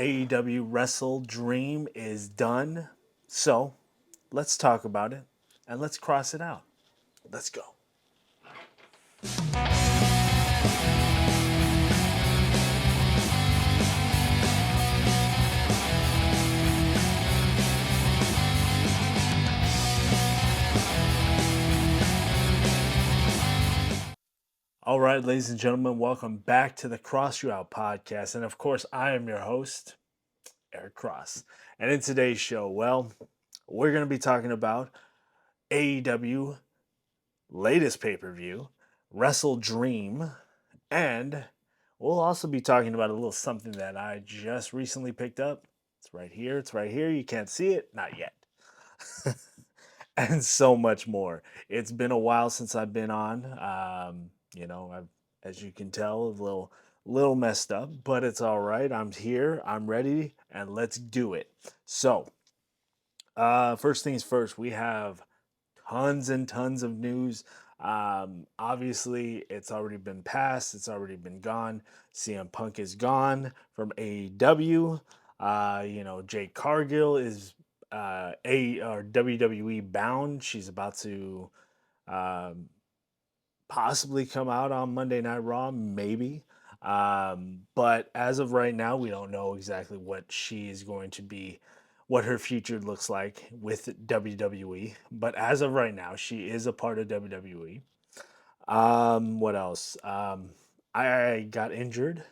AEW WrestleDream is done. So let's talk about it and let's cross it out. Let's go. All right, ladies and gentlemen, welcome back to the Cross You Out podcast. And of course, I am your host, Eric Cross. And in today's show, well, we're going to be talking about AEW latest pay per view, Wrestle Dream, and we'll also be talking about a little something that I just recently picked up. It's right here. It's right here. You can't see it. Not yet. And so much more. It's been a while since I've been on. I've, as you can tell, a little messed up, but it's all right. I'm here. I'm ready, and let's do it. So, first things first, we have tons and tons of news. Obviously, it's already been passed. It's already been gone. CM Punk is gone from AEW. Jade Cargill is a or WWE bound. She's about to um, possibly come out on Monday Night Raw, maybe. But as of right now, we don't know exactly what she is going to be, what her future looks like with WWE. But as of right now, she is a part of WWE. What else? I got injured.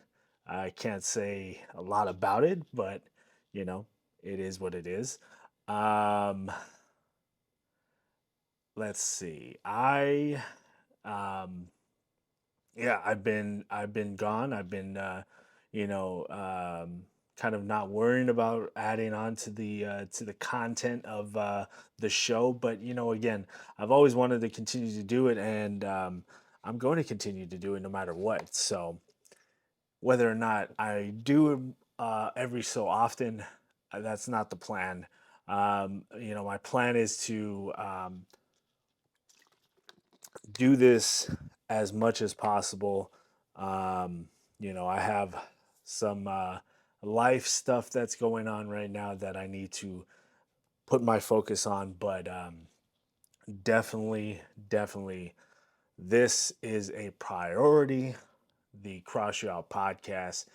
I can't say a lot about it, but you know, it is what it is. Um, let's see. Um, yeah, I've been gone. I've been you know kind of not worrying about adding on to the content of the show, but again, I've always wanted to continue to do it, and I'm going to continue to do it no matter what. So whether or not I do it every so often, that's not the plan. My plan is to do this as much as possible. I have some life stuff that's going on right now that I need to put my focus on, but definitely, this is a priority. The Cross You Out podcast,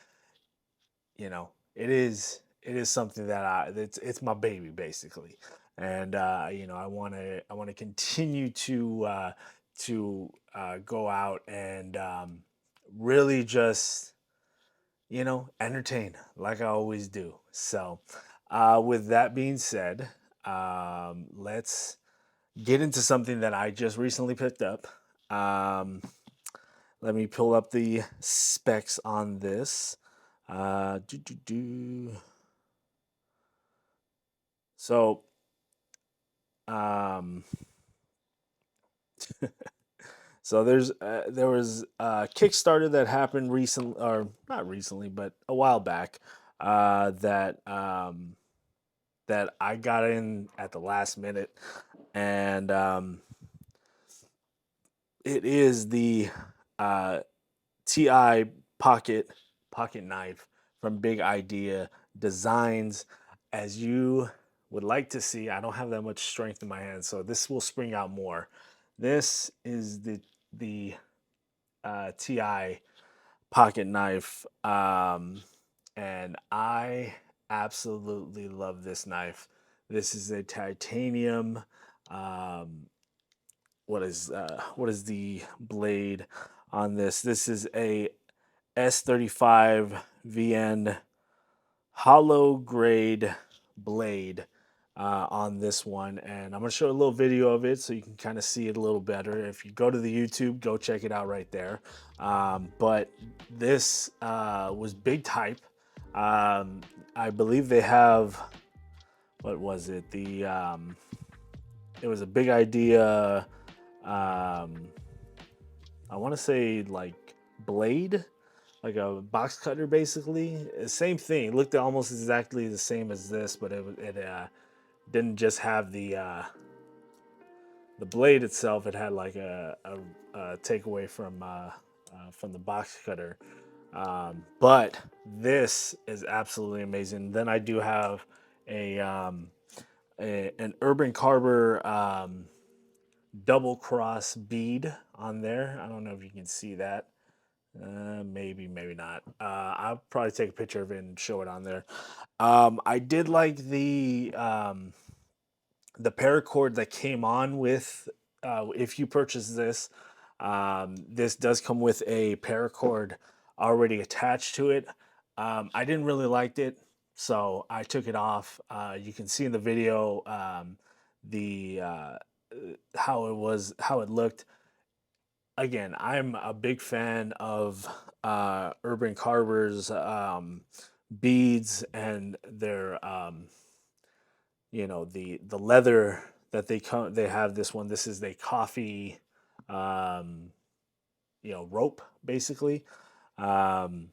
it is something that it's my baby basically, and I want to continue to go out and really just entertain like I always do. So, with that being said, let's get into something that I just recently picked up. Um, Let me pull up the specs on this. Uh, do, do, do. So, um, there was a Kickstarter that happened recently, or not recently, but a while back. That I got in at the last minute, and it is the uh, Ti pocket knife from Big Idea Designs. As you would like to see, I don't have that much strength in my hand, so this will spring out more. This is the Ti pocket knife, and I absolutely love this knife. This is a titanium. Um, what is the blade on this? This is a S35 VN hollow grade blade on this one, and I'm gonna show a little video of it so you can kind of see it a little better. If you go to the YouTube, go check it out right there. But this was big type. Um, I believe they have, what was it? It was a Big Idea. Um, I want to say like blade, like a box cutter, basically. Same thing. It looked almost exactly the same as this, but it didn't just have the blade itself. It had like a takeaway from the box cutter. But this is absolutely amazing. Then I do have a, an Urban Carver double cross bead on there. I don't know if you can see that. Maybe, maybe not. I'll probably take a picture of it and show it on there. I did like the paracord that came on with, if you purchase this. This does come with a paracord already attached to it. I didn't really like it, so I took it off. You can see in the video, the how it looked. Again, I'm a big fan of Urban Carver's beads and their, the leather that they have. This one, this is a coffee, um, rope, basically. um,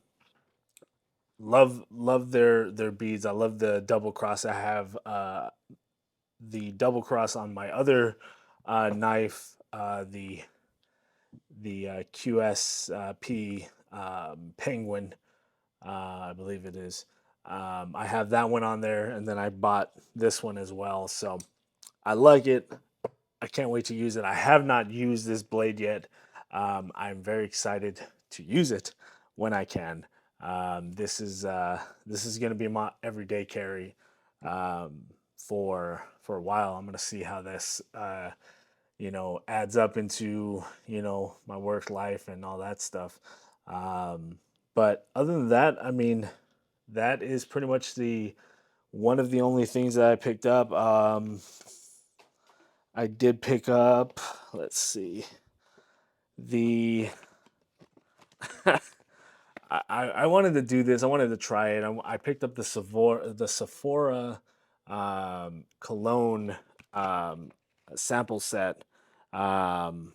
love their beads. I love the double cross. I have the double cross on my other knife, the QSP Penguin, I believe it is. I have that one on there, and then I bought this one as well. So I like it. I can't wait to use it. I have not used this blade yet. I'm very excited to use it when I can. This is going to be my everyday carry, for a while. I'm going to see how this adds up into my work life and all that stuff. Um, but other than that, I mean, that is pretty much the one of the only things that I picked up. I did pick up. Let's see the. I wanted to do this. I wanted to try it. I picked up the Sephora cologne um, sample set, um,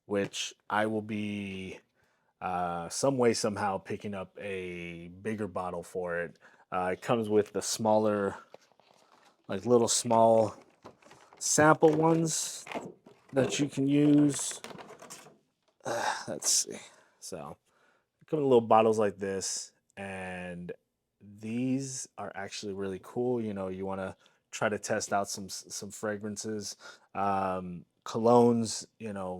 which I will be some way somehow picking up a bigger bottle for it. It comes with the smaller, like little small sample ones that you can use. Let's see. So come in little bottles like this, and these are actually really cool. You want to try to test out some fragrances, colognes,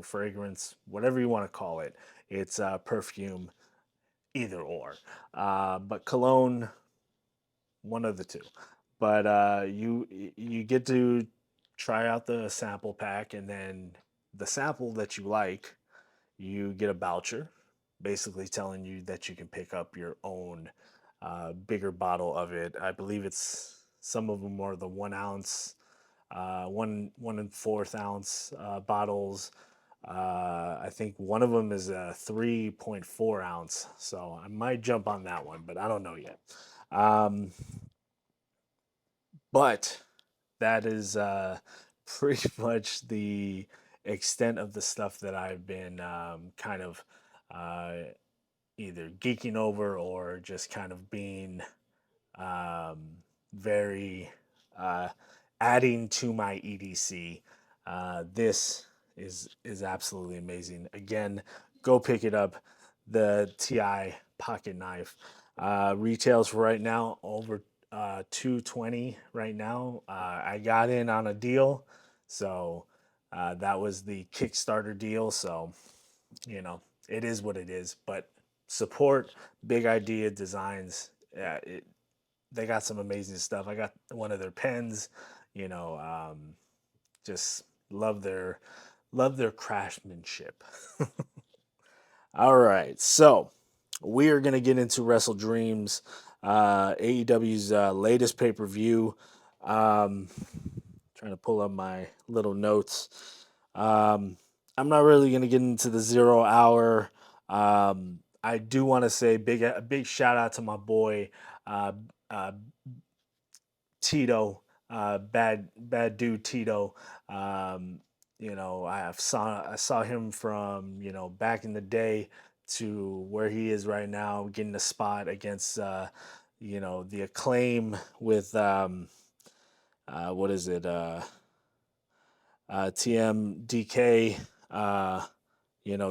fragrance, whatever you want to call it. It's perfume, either or. But cologne, one of the two. But you get to try out the sample pack, and then the sample that you like, you get a voucher, basically telling you that you can pick up your own bigger bottle of it. I believe it's some of them are the 1 ounce, 1 1/4 ounce bottles. I think one of them is a 3.4 ounce, so I might jump on that one, but I don't know yet. Um, but that is pretty much the extent of the stuff that I've been kind of uh, either geeking over or just kind of being um, very uh, adding to my EDC. This is absolutely amazing. Again, go pick it up. The TI pocket knife retails for right now over 220 right now. I got in on a deal, so that was the Kickstarter deal. So it is what it is. But support Big Idea Designs. They got some amazing stuff. I got one of their pens. You know, just love their craftsmanship. All right, so we are gonna get into WrestleDreams, AEW's latest pay per view. Um, Trying to pull up my little notes. I'm not really gonna get into the 0 hour. I do want to say a big shout out to my boy uh, uh, Tito, bad dude Tito. Um, I saw him from back in the day to where he is right now, getting a spot against the Acclaim with what is it, TMDK.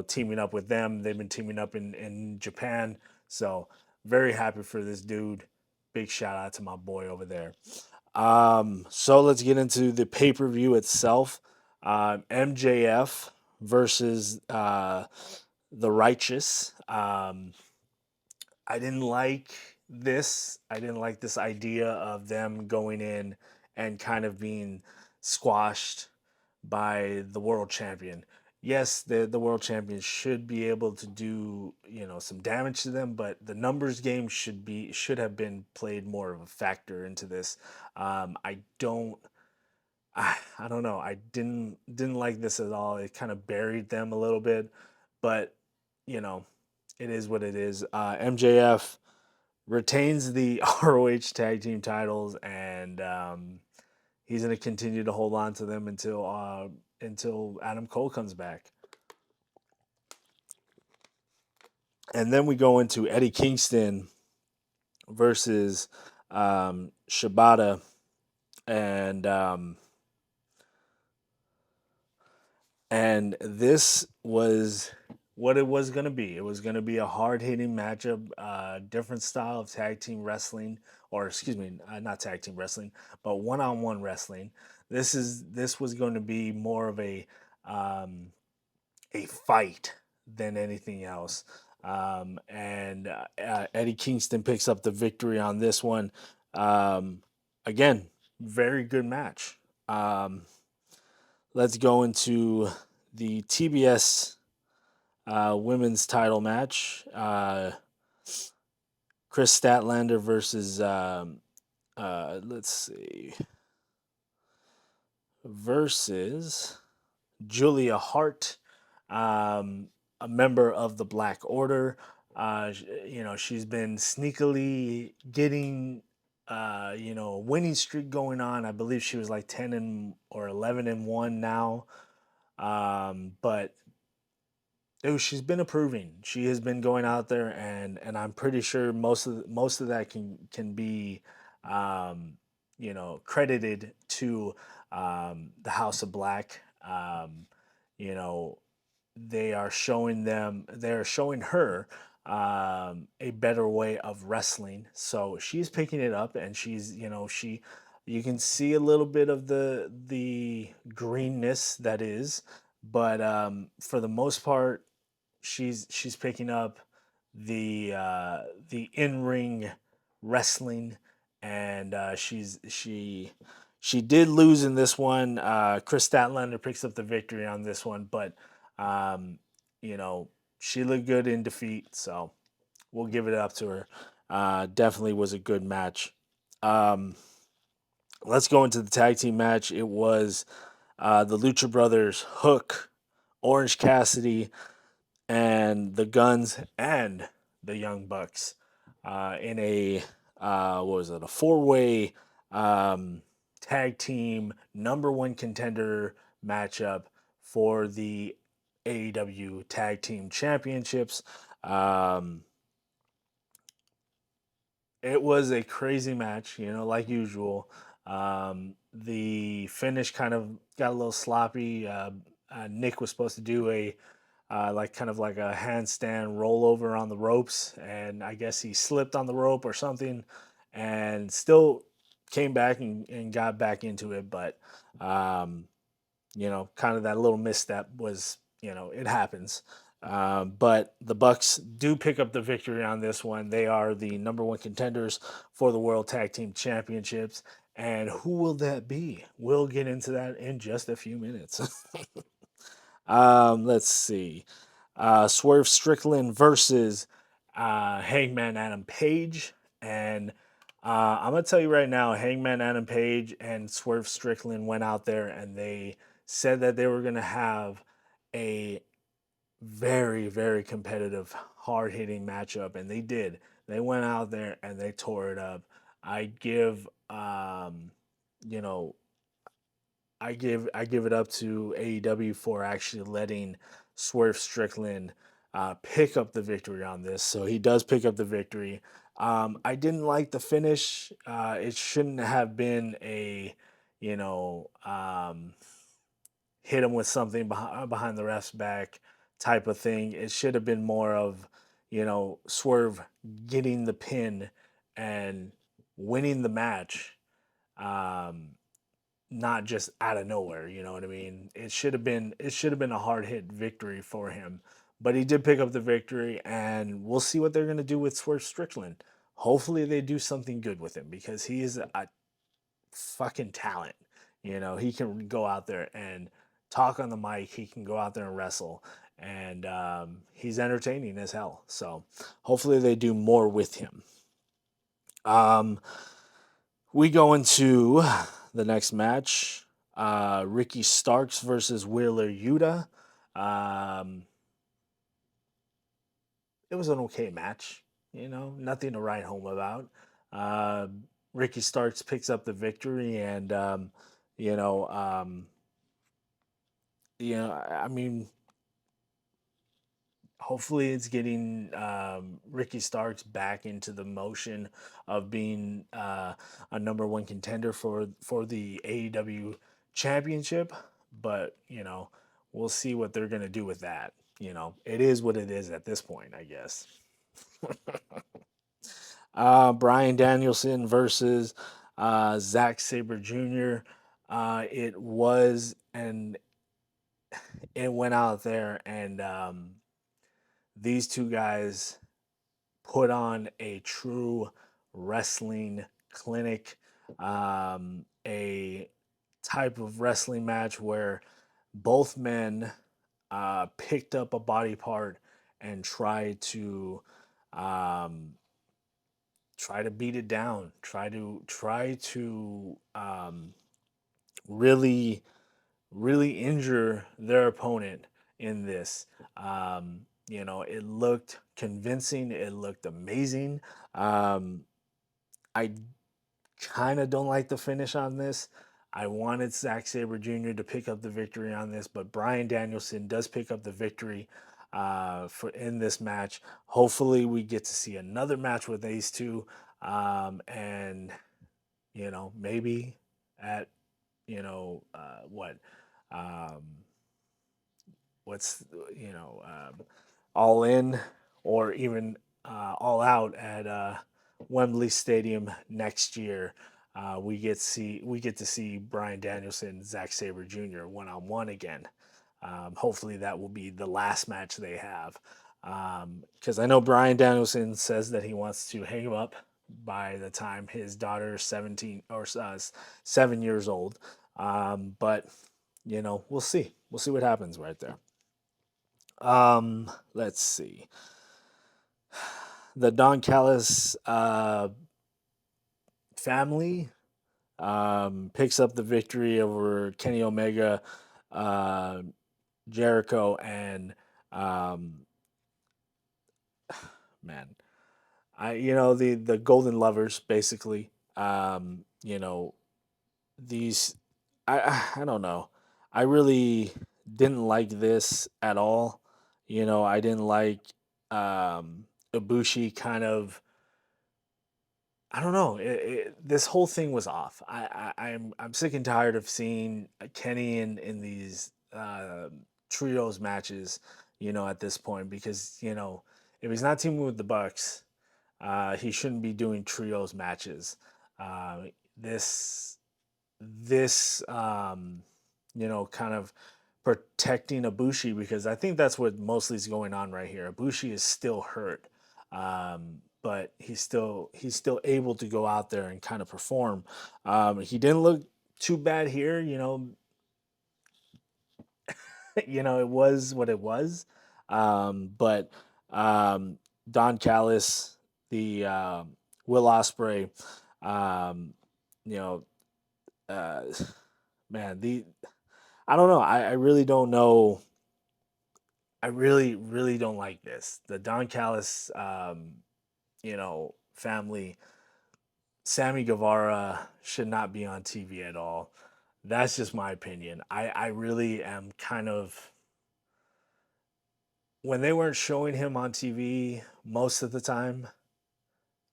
Teaming up with them. They've been teaming up in Japan. So very happy for this dude. Big shout out to my boy over there. So let's get into the pay per view itself. MJF versus the Righteous. I didn't like this. I didn't like this idea of them going in and kind of being squashed by the world champion. Yes, the world champion should be able to do, some damage to them, but the numbers game should have been played more of a factor into this. I don't I don't know. I didn't like this at all. It kind of buried them a little bit, but you know, it is what it is. MJF retains the ROH tag team titles, and he's going to continue to hold on to them until Adam Cole comes back. And then we go into Eddie Kingston versus Shibata, and this was what it was going to be. It was going to be a hard hitting matchup, different style of tag team wrestling, or excuse me, not tag team wrestling, but one on one wrestling. This was going to be more of um, a fight than anything else. And Eddie Kingston picks up the victory on this one. Um, Again, very good match. Um, let's go into the TBS women's title match. Chris Statlander versus let's see, versus Julia Hart, a member of the Black Order. She's been sneakily getting, winning streak going on. I believe she was like 10 or 11-1 now. But she's been improving. She has been going out there, and I'm pretty sure most of that can be, credited to the House of Black. You know, they are showing her a better way of wrestling. So she's picking it up, and you can see a little bit of the greenness that is, but for the most part, she's picking up the in ring wrestling, and she did lose in this one. Chris Statlander picks up the victory on this one, but um, you know she looked good in defeat, so we'll give it up to her. Definitely was a good match. Um, let's go into the tag team match. It was the Lucha Brothers, Hook, Orange Cassidy, and the Guns and the Young Bucks in a what was it, a four-way tag team number one contender matchup for the AEW Tag Team Championships. Um, it was a crazy match, like usual. The finish kind of got a little sloppy. Nick was supposed to do a like kind of like a handstand rollover on the ropes, and I guess he slipped on the rope or something, and still came back and got back into it. But um, kind of that little misstep was, it happens. But the Bucks do pick up the victory on this one. They are the number one contenders for the World Tag Team Championships. And who will that be? We'll get into that in just a few minutes. Let's see. Swerve Strickland versus Hangman Adam Page. And I'm going to tell you right now, Hangman Adam Page and Swerve Strickland went out there and they said that they were going to have a very, very competitive, hard hitting matchup. And they did. They went out there and they tore it up. I give, you know, I give it up to AEW for actually letting Swerve Strickland pick up the victory on this. So he does pick up the victory. I didn't like the finish. It shouldn't have been a, you know, hit him with something behind the ref's back type of thing. It should have been more of, Swerve getting the pin and winning the match, um, not just out of nowhere. You know what I mean? It should have been a hard hit victory for him, but he did pick up the victory, and we'll see what they're gonna do with Swerve Strickland. Hopefully, they do something good with him because he is a fucking talent. He can go out there and talk on the mic. He can go out there and wrestle, and he's entertaining as hell. So hopefully they do more with him. Um, we go into the next match. Ricky Starks versus Wheeler Yuta. Um, it was an okay match. Nothing to write home about. Uh, Ricky Starks picks up the victory, and you know, um, I mean, hopefully it's getting Ricky Starks back into the motion of being a number one contender for the AEW championship. But we'll see what they're gonna do with that. It is what it is at this point, I guess. Brian Danielson versus Zack Saber Jr. It was and it went out there, and these two guys put on a true wrestling clinic, a type of wrestling match where both men picked up a body part and um, try to beat it down, try to really really injure their opponent in this. It looked convincing. It looked amazing. Um, I kind of don't like the finish on this. I wanted Zack Sabre Jr. to pick up the victory on this, but Brian Danielson does pick up the victory for in this match. Hopefully, we get to see another match with these two, and maybe at what um, what's all in, or even all out at Wembley Stadium next year. We get to see Brian Danielson, Zack Saber Jr. 1-on-1 again. Hopefully that will be the last match they have, because I know Brian Danielson says that he wants to hang him up by the time his daughter is 17 or 7 years old. But we'll see. We'll see what happens right there. Let's see. The Don Callis family picks up the victory over Kenny Omega, uh, Jericho, and um, man, the Golden Lovers basically. These I don't know. I really didn't like this at all. I didn't like Ibushi kind of. I don't know. This whole thing was off. I'm sick and tired of seeing Kenny in these trios matches. At this point, because if he's not teaming with the Bucks, he shouldn't be doing trios matches. Uh, this this kind of protecting Ibushi, because I think that's what mostly is going on right here. Ibushi is still hurt, but he's still able to go out there and kind of perform. He didn't look too bad here. It was what it was. But um, Don Callis, the Will Osprey, um, you know, uh, man, the I don't know. I really don't know. I really, really don't like this. The Don Callis, family, Sammy Guevara should not be on TV at all. That's just my opinion. I really am kind of, when they weren't showing him on TV most of the time,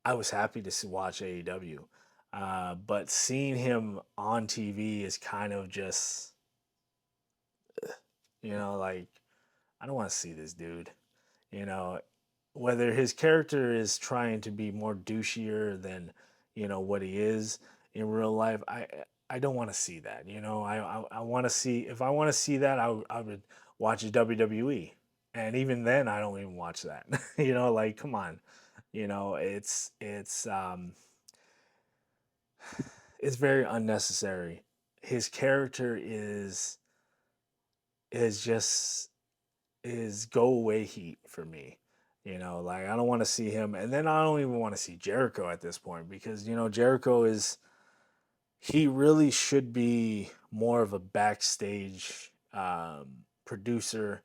I was happy to watch AEW. But seeing him on TV is kind of just, like, I don't want to see this dude. You know, whether his character is trying to be more douchier than what he is in real life, I don't want to see that. I want to see, if I want to see that, I would watch WWE, and even then, I don't even watch that. Like, come on, it's very unnecessary. His character is just is go away heat for me. Like, I don't want to see him, and then I don't even want to see Jericho at this point, because Jericho is he really should be more of a backstage producer,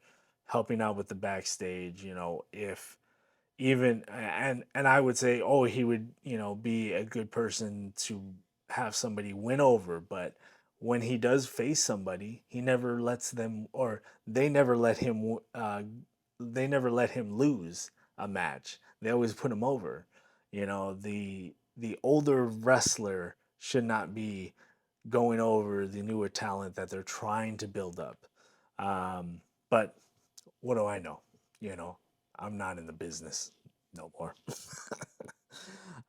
helping out with the backstage. If even and I would say, oh, he would be a good person to have somebody win over, but when he does face somebody, he never lets them, or they never let him lose a match. They always put him over. The older wrestler should not be going over the newer talent that they're trying to build up. But what do I know? You know, I'm not in the business no more.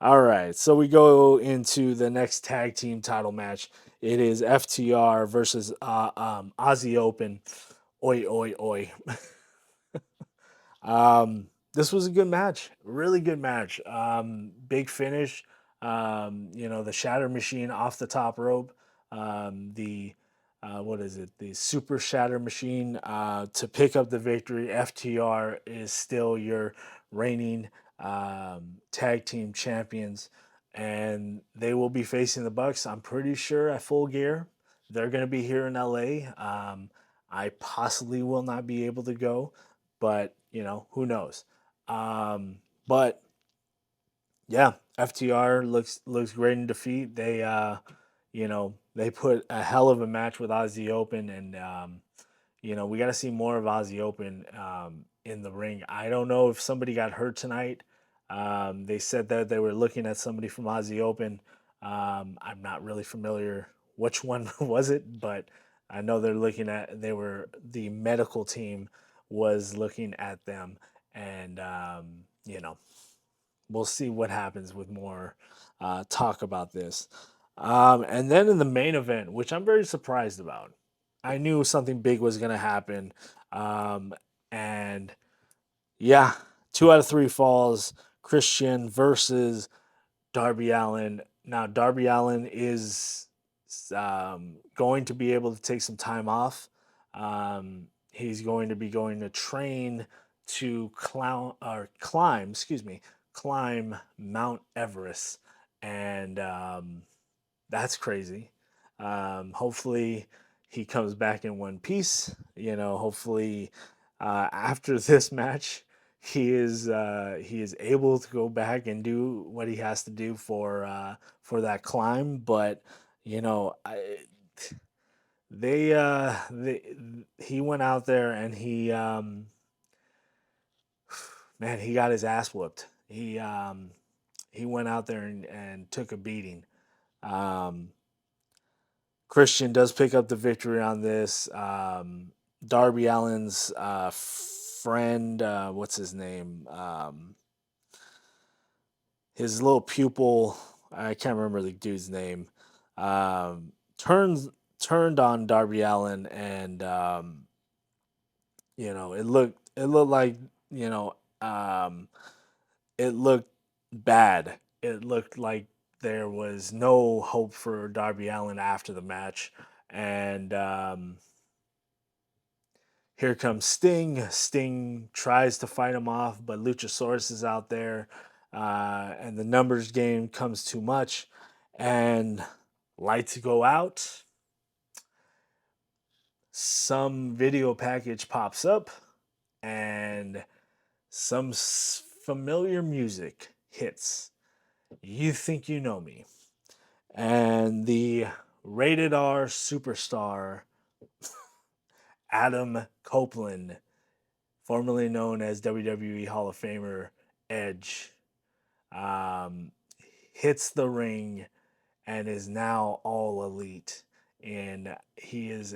All right, so we go into the next tag team title match. It is FTR versus Aussie Open. Oi, oi, oi. This was a good match, really good match. Big finish. The Shatter Machine off the top rope. The what is it? The Super Shatter Machine to pick up the victory. FTR is still your reigning tag team champions, and they will be facing the Bucks. I'm pretty sure at Full Gear. They're going to be here in LA. I possibly will not be able to go, but who knows? But yeah, FTR looks great in defeat. They put a hell of a match with Ozzy Open, and we got to see more of Ozzy Open in the ring. I don't know if somebody got hurt tonight. They said that they were looking at somebody from Ozzy Open. I'm not really familiar which one was it, but I know the medical team was looking at them, and we'll see what happens with more talk about this. And then in the main event, which I'm very surprised about, I knew something big was going to happen. Um, and yeah, 2 out of 3 falls. Christian versus Darby Allen. Now, Darby Allen is going to be able to take some time off. He's going to be going to train to climb Mount Everest, and that's crazy. Hopefully, he comes back in one piece. Hopefully, after this match, he is able to go back and do what he has to do for that climb. But they he went out there, and he got his ass whooped. He went out there and took a beating. Um, Christian does pick up the victory on this. Darby Allen's friend, what's his name? His little pupil, I can't remember the dude's name. Um, turns turned on Darby Allen, and it looked like you know um, it looked bad. It looked like there was no hope for Darby Allen after the match, and here comes Sting. Sting tries to fight him off, but Luchasaurus is out there, and the numbers game comes too much, and lights go out. Some video package pops up, and some familiar music hits. You think you know me. And the rated R superstar, Adam Copeland, formerly known as WWE Hall of Famer Edge, um, hits the ring and is now all elite. And his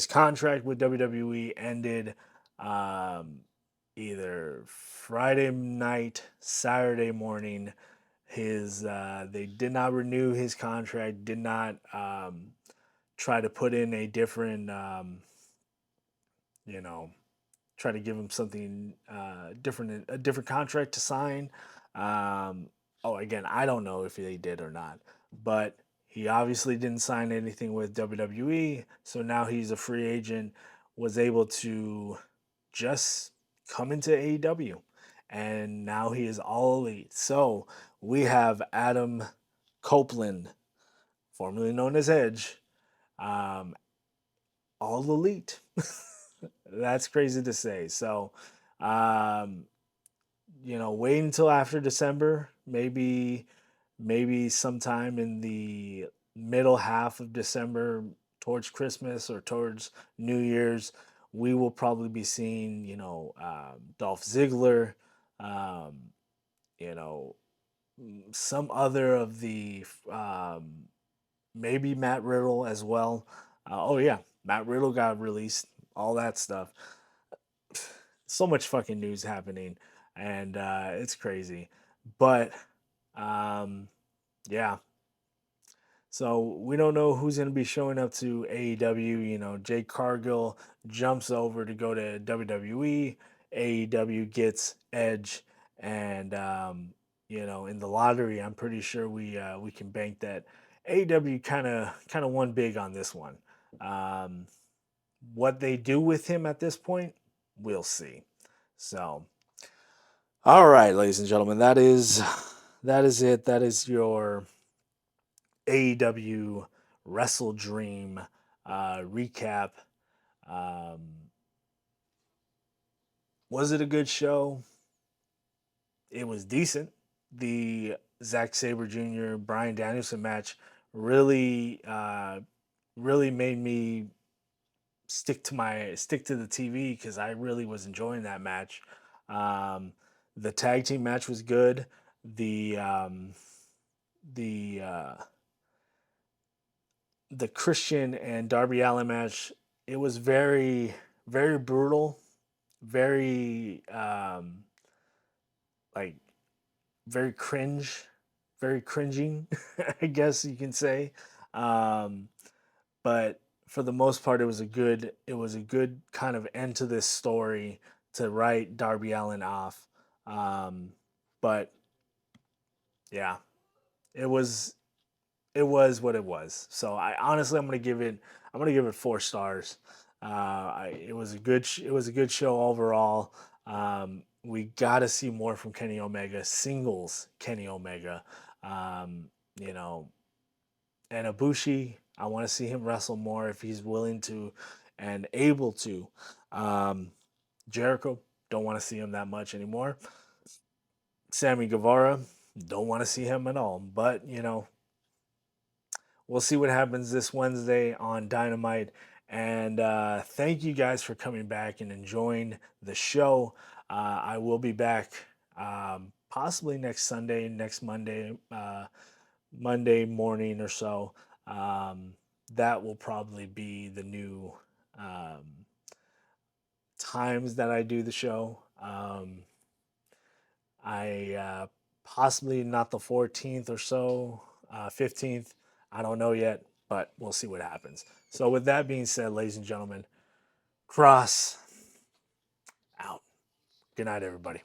contract with WWE ended. Um, either Friday night, Saturday morning. His They did not renew his contract. Did not try to put in a different, you know, try to give him something different, a different contract to sign. Um, oh, again, I don't know if they did or not, but he obviously didn't sign anything with WWE, so now he's a free agent. Was able to just come into AEW, and now he is all elite. So we have Adam Copeland, formerly known as Edge, um, all elite. That's crazy to say. So, um, wait until after December, maybe sometime in the middle half of December, towards Christmas or towards New Year's, we will probably be seeing, Dolph Ziggler, um, you know, some other of the, maybe Matt Riddle as well. Oh yeah, Matt Riddle got released, all that stuff. So much fucking news happening, and it's crazy. But um, yeah, so we don't know who's going to be showing up to AEW. Jake Cargill jumps over to go to WWE. AEW gets Edge, and in the lottery, I'm pretty sure we can bank that AEW kind of won big on this one. Um, what they do with him at this point, we'll see. So, all right, ladies and gentlemen, that is it. That is your AEW WrestleDream recap. Um, was it a good show? It was decent. The Zack Sabre Jr. Brian Danielson match really made me stick to the TV because I really was enjoying that match. Um, the tag team match was good. The um, the uh, the Christian and Darby Allin match, it was very brutal, very like very very cringing, I guess you can say. Um, but for the most part, it was a good kind of end to this story to write Darby Allin off. Um, but yeah, it was it was what it was. So I honestly, I'm gonna give it 4 stars. It was a good show overall. We got to see more from Kenny Omega, singles Kenny Omega. Um, you know, and Ibushi, I want to see him wrestle more if he's willing to and able to. Um, Jericho, don't want to see him that much anymore. Sammy Guevara, don't want to see him at all. But we'll see what happens this Wednesday on Dynamite. And thank you guys for coming back and enjoying the show. I will be back possibly next Sunday, next Monday, Monday morning or so. Um, that will probably be the new um, times that I do the show. I possibly not the 14th or so, 15th. I don't know yet, but we'll see what happens. So, with that being said, ladies and gentlemen, Cross out. Good night, everybody.